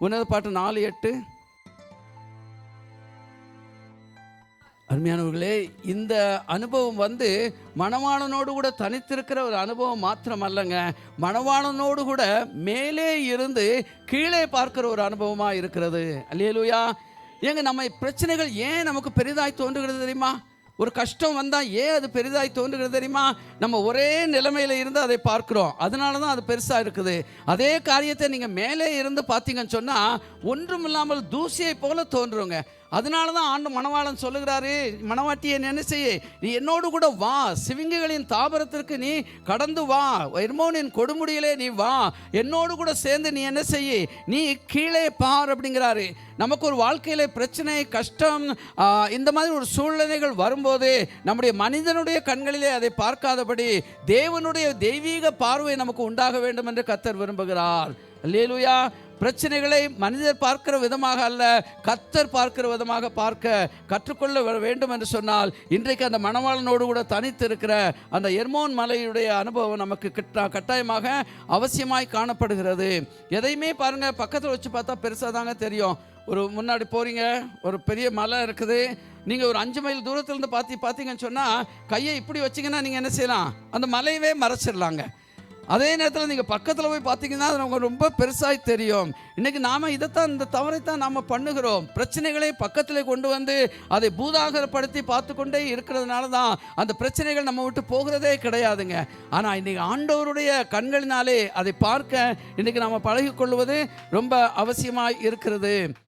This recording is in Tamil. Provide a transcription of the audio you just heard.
உன்னத பாட்டு 4:8. அருமையானவர்களே, இந்த அனுபவம் மணவாளனோடு கூட தனித்திருக்கிற ஒரு அனுபவம் மாத்திரம் அல்லங்க, மணவாளனோடு கூட மேலே இருந்து கீழே பார்க்கிற ஒரு அனுபவமாக இருக்கிறது. அல்லேலூயா. ஏங்க, நம்ம பிரச்சனைகள் ஏன் நமக்கு பெரிதாய் தோன்றுகிறது தெரியுமா? ஒரு கஷ்டம் வந்தால் ஏன் அது பெரிதாய் தோன்றுகிறது தெரியுமா? நம்ம ஒரே நிலைமையில் இருந்து அதை பார்க்குறோம், அதனால தான் அது பெருசாக இருக்குது. அதே காரியத்தை நீங்கள் மேலே இருந்து பார்த்தீங்கன்னு சொன்னால் ஒன்றும் இல்லாமல் தூசியை போல தோன்றுங்க. அதனால தான் ஆண்டு மணவாளன் சொல்லுகிறாரு, மணவாட்டியை என்ன செய்ய, நீ என்னோடு கூட வா, சிவிங்கிகளின் தாபரத்திற்கு நீ கடந்து வா, எர்மோனின் கொடுமுடியிலே நீ வா, என்னோடு கூட சேர்ந்து நீ என்ன செய்ய, நீ கீழே பார் அப்படிங்கிறாரு. நமக்கு ஒரு வாழ்க்கையில் பிரச்சனை, கஷ்டம், இந்த மாதிரி ஒரு சூழ்நிலைகள் வரும்போது நம்முடைய மனிதனுடைய கண்களிலே அதை பார்க்காதபடி தேவனுடைய தெய்வீக பார்வை நமக்கு உண்டாக வேண்டும் என்று கர்த்தர் விரும்புகிறார். அல்லேலூயா. பிரச்சனைகளை மனிதர் பார்க்கிற விதமாக அல்ல, கர்த்தர் பார்க்கிற விதமாக பார்க்க கற்றுக்கொள்ள வேண்டும் என்று சொன்னால், இன்றைக்கு அந்த மணவாளனோடு கூட தனித்து இருக்கிற அந்த எர்மோன் மலையுடைய அனுபவம் நமக்கு கட்டாயமாக அவசியமாய் காணப்படுகிறது. எதையுமே பாருங்கள், பக்கத்தில் வச்சு பார்த்தா பெருசாக தாங்க தெரியும். ஒரு முன்னாடி போகிறீங்க, ஒரு பெரிய மலை இருக்குது, நீங்கள் ஒரு 5 மைல் தூரத்துலேருந்து பார்த்தீங்கன்னு சொன்னால் கையை இப்படி வச்சிங்கன்னா நீங்கள் என்ன செய்யலாம், அந்த மலையவே மறைச்சிடலாங்க. அதே நேரத்தில் நீங்கள் பக்கத்தில் போய் பார்த்தீங்கன்னா அது நமக்கு ரொம்ப பெருசாக தெரியும். இன்றைக்கி நாம் இந்த தவறைத்தான் நாம் பண்ணுகிறோம். பிரச்சனைகளை பக்கத்தில் கொண்டு வந்து அதை பூதாகரப்படுத்தி பார்த்து கொண்டே இருக்கிறதுனால தான் அந்த பிரச்சனைகள் நம்ம விட்டு போகிறதே கிடையாதுங்க. ஆனால் இன்றைக்கி ஆண்டவருடைய கண்களினாலே அதை பார்க்க இன்றைக்கி நாம் பழகிக்கொள்வது ரொம்ப அவசியமாக இருக்கிறது.